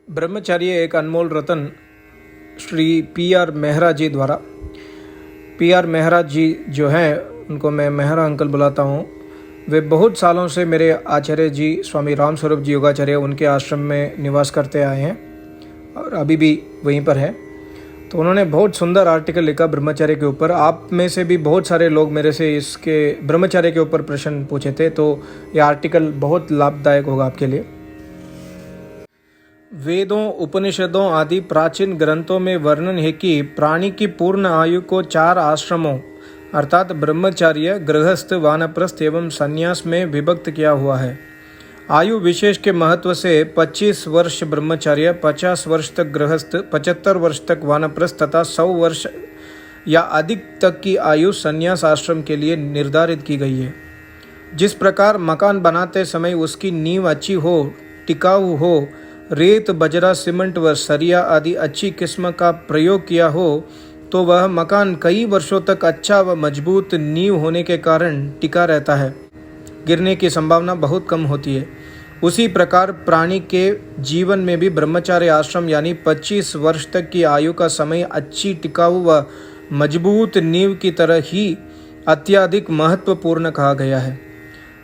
ब्रह्मचर्य एक अनमोल रतन श्री पी.आर. मेहरा जी द्वारा। पी.आर. मेहरा जी जो हैं, उनको मैं मेहरा अंकल बुलाता हूँ। वे बहुत सालों से मेरे आचार्य जी स्वामी राम स्वरूप जी योगाचार्य उनके आश्रम में निवास करते आए हैं और अभी भी वहीं पर है। तो उन्होंने बहुत सुंदर आर्टिकल लिखा ब्रह्मचर्य के ऊपर। आप में से भी बहुत सारे लोग मेरे से इसके ब्रह्मचर्य के ऊपर प्रश्न पूछे थे, तो ये आर्टिकल बहुत लाभदायक होगा आपके लिए। वेदों, उपनिषदों आदि प्राचीन ग्रंथों में वर्णन है कि प्राणी की पूर्ण आयु को 4 आश्रमों अर्थात ब्रह्मचर्य, गृहस्थ, वानप्रस्थ एवं संन्यास में विभक्त किया हुआ है। आयु विशेष के महत्व से 25 वर्ष ब्रह्मचर्य, 50 वर्ष तक गृहस्थ, 75 वर्ष तक वानप्रस्थ तथा 100 वर्ष या अधिक तक की आयु संन्यास आश्रम के लिए निर्धारित की गई है। जिस प्रकार मकान बनाते समय उसकी नींव अच्छी हो, टिकाऊ हो, रेत, बजरा, सीमेंट व सरिया आदि अच्छी किस्म का प्रयोग किया हो तो वह मकान कई वर्षों तक अच्छा व मजबूत नींव होने के कारण टिका रहता है, गिरने की संभावना बहुत कम होती है। उसी प्रकार प्राणी के जीवन में भी ब्रह्मचर्य आश्रम यानी 25 वर्ष तक की आयु का समय अच्छी, टिकाऊ व मजबूत नींव की तरह ही अत्यधिक महत्वपूर्ण कहा गया है।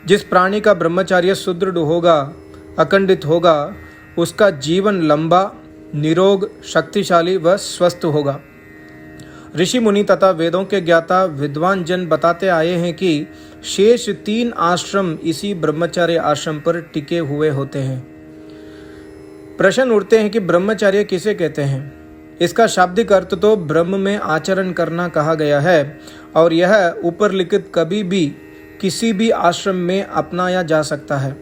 जिस प्राणी का ब्रह्मचर्य सुदृढ़ होगा, अखंडित होगा, उसका जीवन लंबा, निरोग, शक्तिशाली व स्वस्थ होगा। ऋषि मुनि तथा वेदों के ज्ञाता विद्वान जन बताते आए हैं कि शेष 3 आश्रम इसी ब्रह्मचर्य आश्रम पर टिके हुए होते हैं। प्रश्न उठते हैं कि ब्रह्मचर्य किसे कहते हैं। इसका शाब्दिक अर्थ तो ब्रह्म में आचरण करना कहा गया है और यह ऊपर लिखित कभी भी किसी भी आश्रम में अपनाया जा सकता है।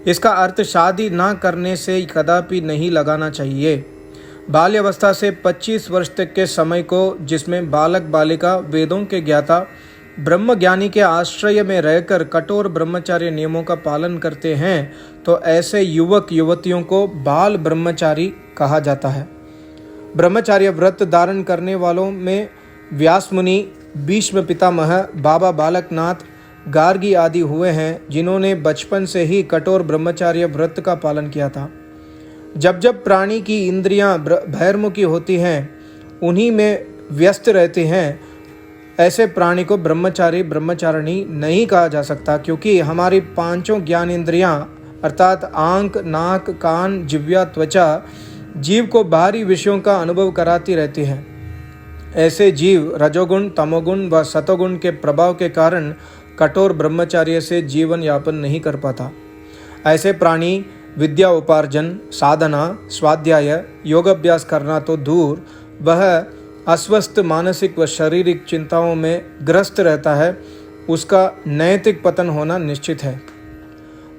इसका अर्थ शादी ना करने से कदापि नहीं लगाना चाहिए। बाल्यावस्था से 25 वर्ष तक के समय को जिसमें बालक बालिका वेदों के ज्ञाता ब्रह्म ज्ञानी के आश्रय में रहकर कठोर ब्रह्मचार्य नियमों का पालन करते हैं, तो ऐसे युवक युवतियों को बाल ब्रह्मचारी कहा जाता है। ब्रह्मचार्य व्रत धारण करने वालों में व्यास मुनि, भीष्म पितामह, बाबा बालकनाथ, गार्गी आदि हुए हैं, जिन्होंने बचपन से ही कठोर ब्रह्मचार्य व्रत का पालन किया था। जब जब प्राणी की इंद्रियां बहिर्मुखी होती हैं, उन्हीं में व्यस्त रहते हैं, ऐसे प्राणी को ब्रह्मचारी ब्रह्मचारिणी नहीं कहा जा सकता, क्योंकि हमारी 5 ज्ञानेंद्रियां अर्थात आंख, नाक, कान, जिह्वा, त्वचा जीव को बाहरी विषयों का अनुभव कराती रहती हैं। ऐसे जीव रजोगुण, तमोगुण व सतोगुण के प्रभाव के कारण कठोर ब्रह्मचर्य से जीवन यापन नहीं कर पाता। ऐसे प्राणी विद्या उपार्जन, साधना, स्वाध्याय, योगाभ्यास करना तो दूर, वह अस्वस्थ मानसिक व शारीरिक चिंताओं में ग्रस्त रहता है। उसका नैतिक पतन होना निश्चित है।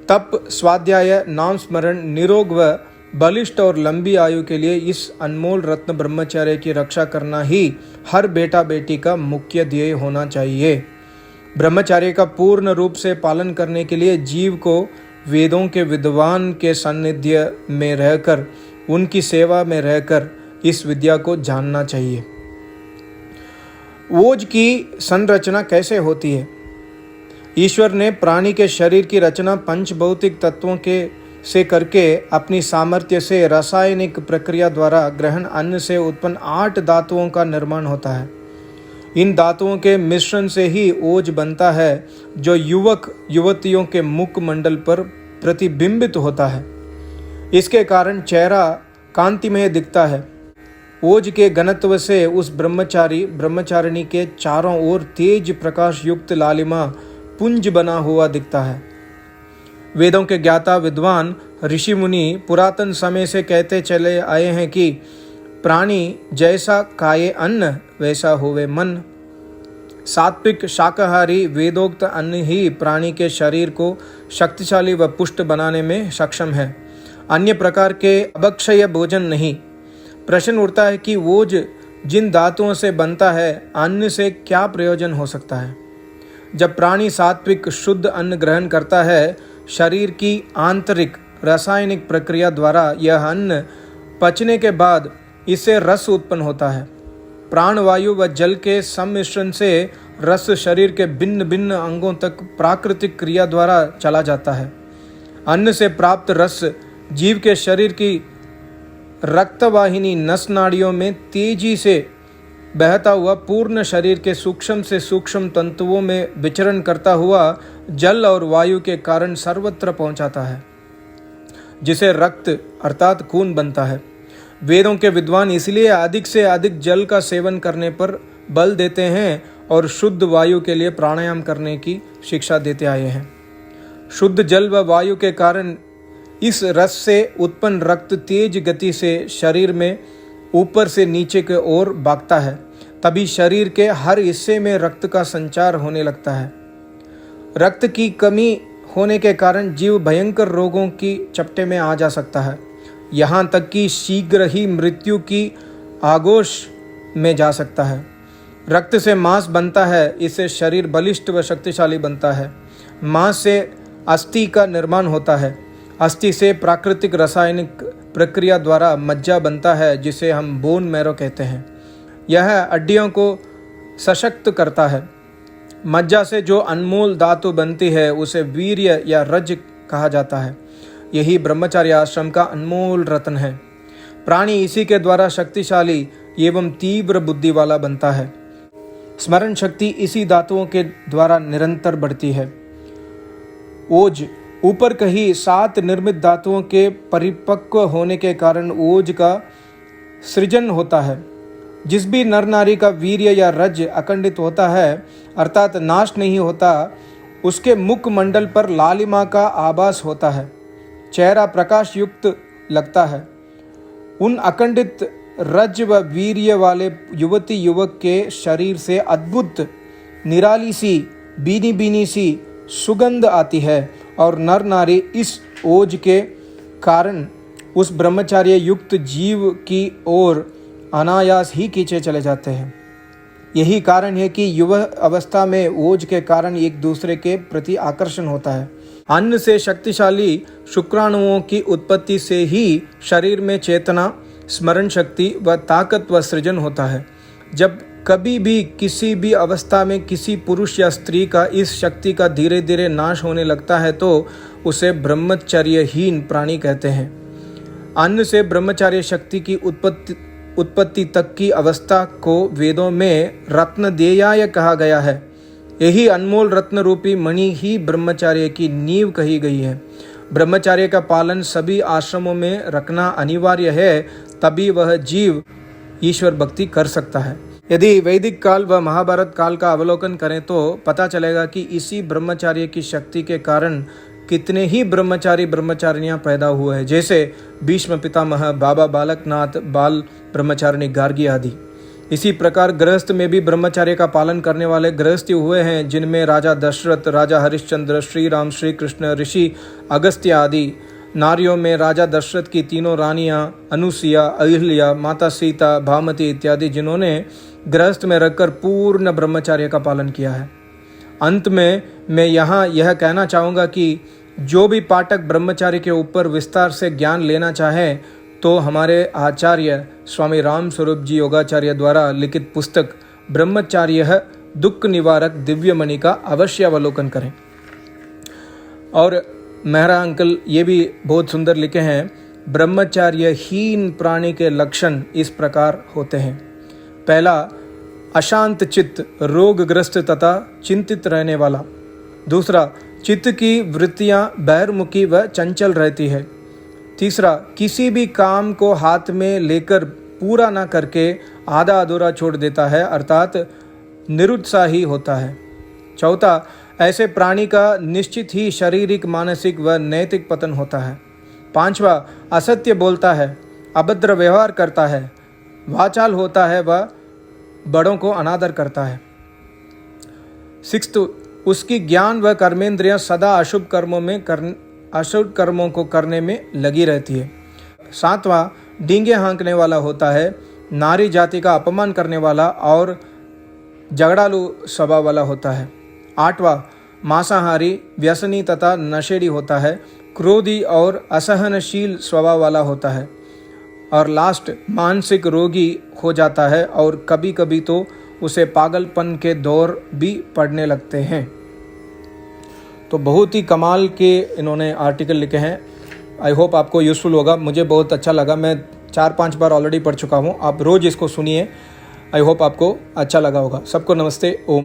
तप, स्वाध्याय, नाम स्मरण, निरोग व बलिष्ठ और लंबी आयु के लिए इस अनमोल रत्न ब्रह्मचर्य की रक्षा करना ही हर बेटा बेटी का मुख्य ध्येय होना चाहिए। ब्रह्मचर्य का पूर्ण रूप से पालन करने के लिए जीव को वेदों के विद्वान के सान्निध्य में रहकर, उनकी सेवा में रहकर इस विद्या को जानना चाहिए। ओज की संरचना कैसे होती है। ईश्वर ने प्राणी के शरीर की रचना पंचभौतिक तत्वों के से करके अपनी सामर्थ्य से रासायनिक प्रक्रिया द्वारा ग्रहण अन्न से उत्पन्न 8 धातुओं का निर्माण होता है। इन धातुओं के मिश्रण से ही ओज बनता है, जो युवक युवतियों के मुखमंडल पर प्रतिबिंबित होता है। इसके कारण चेहरा कांतिमय दिखता है। ओज के घनत्व से उस ब्रह्मचारी ब्रह्मचारिणी के चारों ओर तेज प्रकाश युक्त लालिमा पुंज बना हुआ दिखता है। वेदों के ज्ञाता विद्वान ऋषि मुनि पुरातन समय से कहते चले आए हैं कि प्राणी जैसा खाए अन्न वैसा होवे मन। सात्विक शाकाहारी वेदोक्त अन्न ही प्राणी के शरीर को शक्तिशाली व पुष्ट बनाने में सक्षम है, अन्य प्रकार के अभक्षय भोजन नहीं। प्रश्न उठता है कि ओज जिन धातुओं से बनता है, अन्न से क्या प्रयोजन हो सकता है। जब प्राणी सात्विक शुद्ध अन्न ग्रहण करता है, शरीर की आंतरिक रासायनिक प्रक्रिया द्वारा यह अन्न पचने के बाद इससे रस उत्पन्न होता है। प्राणवायु व जल के सम्मिश्रण से रस शरीर के भिन्न भिन्न अंगों तक प्राकृतिक क्रिया द्वारा चला जाता है। अन्न से प्राप्त रस जीव के शरीर की रक्तवाहिनी नस नाड़ियों में तेजी से बहता हुआ पूर्ण शरीर के सूक्ष्म से सूक्ष्म तंतुओं में विचरण करता हुआ जल और वायु के कारण सर्वत्र पहुंचाता है, जिसे रक्त अर्थात खून बनता है। वेदों के विद्वान इसलिए अधिक से अधिक जल का सेवन करने पर बल देते हैं और शुद्ध वायु के लिए प्राणायाम करने की शिक्षा देते आए हैं। शुद्ध जल व वायु के कारण इस रस से उत्पन्न रक्त तेज गति से शरीर में ऊपर से नीचे की ओर भागता है, तभी शरीर के हर हिस्से में रक्त का संचार होने लगता है। रक्त की कमी होने के कारण जीव भयंकर रोगों की चपेट में आ जा सकता है, यहाँ तक कि शीघ्र ही मृत्यु की आगोश में जा सकता है। रक्त से मांस बनता है, इससे शरीर बलिष्ठ व शक्तिशाली बनता है। मांस से अस्थि का निर्माण होता है, अस्थि से प्राकृतिक रासायनिक प्रक्रिया द्वारा मज्जा बनता है, जिसे हम बोन मैरो कहते हैं। यह हड्डियों को सशक्त करता है। मज्जा से जो अनमोल धातु बनती है उसे वीर्य या रज कहा जाता है। यही ब्रह्मचार्य आश्रम का अनमोल रत्न है। प्राणी इसी के द्वारा शक्तिशाली एवं तीव्र बुद्धि वाला बनता है। स्मरण शक्ति इसी धातुओं के द्वारा निरंतर बढ़ती है। ओज ऊपर कही 7 निर्मित धातुओं के परिपक्व होने के कारण ओज का सृजन होता है। जिस भी नर नारी का वीर्य या रज अखंडित होता है अर्थात नाश नहीं होता, उसके मुख मंडल पर लालिमा का आभास होता है, चेहरा प्रकाश युक्त लगता है। उन अखंडित रज व वीर्य वाले युवती युवक के शरीर से अद्भुत निराली सी बीनी बीनी सी सुगंध आती है और नर नारी इस ओज के कारण उस ब्रह्मचार्य युक्त जीव की ओर अनायास ही खींचे चले जाते हैं। यही कारण है कि युवा अवस्था में ओज के कारण एक दूसरे के प्रति आकर्षण होता है। अन्न से शक्तिशाली शुक्राणुओं की उत्पत्ति से ही शरीर में चेतना, स्मरण शक्ति व ताकत व सृजन होता है। जब कभी भी किसी भी अवस्था में किसी पुरुष या स्त्री का इस शक्ति का धीरे धीरे नाश होने लगता है तो उसे ब्रह्मचर्यहीन प्राणी कहते हैं। अन्न से ब्रह्मचार्य शक्ति की उत्पत्ति तक की अवस्था को वेदों में रत्न देयाय कहा गया है। यही अनमोल रत्न रूपी मणि ही ब्रह्मचार्य की नींव कही गई है। ब्रह्मचार्य का पालन सभी आश्रमों में रखना अनिवार्य है, तभी वह जीव ईश्वर भक्ति कर सकता है। यदि वैदिक काल व महाभारत काल का अवलोकन करें तो पता चलेगा कि इसी ब्रह्मचार्य की शक्ति के कारण कितने ही ब्रह्मचारी ब्रह्मचारिणियां पैदा हुए हैं, जैसे भीष्म पितामह, बाबा बालकनाथ, बाल ब्रह्मचारिणी गार्गी आदि। इसी प्रकार गृहस्थ में भी ब्रह्मचार्य का पालन करने वाले गृहस्थी हुए हैं, जिनमें राजा दशरथ, राजा हरिश्चंद्र, श्री राम, श्री कृष्ण, ऋषि अगस्त्य आदि। नारियों में राजा दशरथ की तीनों रानियां अनुसुईया, अहिल्या, माता सीता, भामती इत्यादि, जिन्होंने गृहस्थ में रखकर पूर्ण ब्रह्मचार्य का पालन किया है। अंत में मैं यहाँ यह कहना चाहूँगा कि जो भी पाठक ब्रह्मचार्य के ऊपर विस्तार से ज्ञान लेना चाहे तो हमारे आचार्य स्वामी राम स्वरूप जी योगाचार्य द्वारा लिखित पुस्तक ब्रह्मचार्य दुख निवारक दिव्यमणि का अवश्य अवलोकन करें। और मेहरा अंकल ये भी बहुत सुंदर लिखे हैं, ब्रह्मचार्यहीन प्राणी के लक्षण इस प्रकार होते हैं। पहला, अशांत चित्त, रोगग्रस्त तथा चिंतित रहने वाला। दूसरा, चित्त की वृत्तियां बहिर्मुखी व चंचल रहती है। तीसरा, किसी भी काम को हाथ में लेकर पूरा न करके आधा अधूरा छोड़ देता है अर्थात निरुत्साही होता है। चौथा, ऐसे प्राणी का निश्चित ही शारीरिक, मानसिक व नैतिक पतन होता है। पांचवा, असत्य बोलता है, अभद्र व्यवहार करता है, वाचाल होता है व बड़ों को अनादर करता है। सिक्स्थ, उसकी ज्ञान व कर्मेंद्रियां सदा अशुभ कर्मों को करने में लगी रहती है। सातवां, डींगे हाँकने वाला होता है, नारी जाति का अपमान करने वाला और झगड़ालू स्वभाव वाला होता है। आठवां, मांसाहारी, व्यसनी तथा नशेड़ी होता है, क्रोधी और असहनशील स्वभाव वाला होता है। और लास्ट, मानसिक रोगी हो जाता है और कभी कभी तो उसे पागलपन के दौर भी पड़ने लगते हैं। तो बहुत ही कमाल के इन्होंने आर्टिकल लिखे हैं। आई होप आपको यूज़फुल होगा। मुझे बहुत अच्छा लगा। मैं 4-5 बार ऑलरेडी पढ़ चुका हूँ। आप रोज़ इसको सुनिए। आई होप आपको अच्छा लगा होगा। सबको नमस्ते। ओम।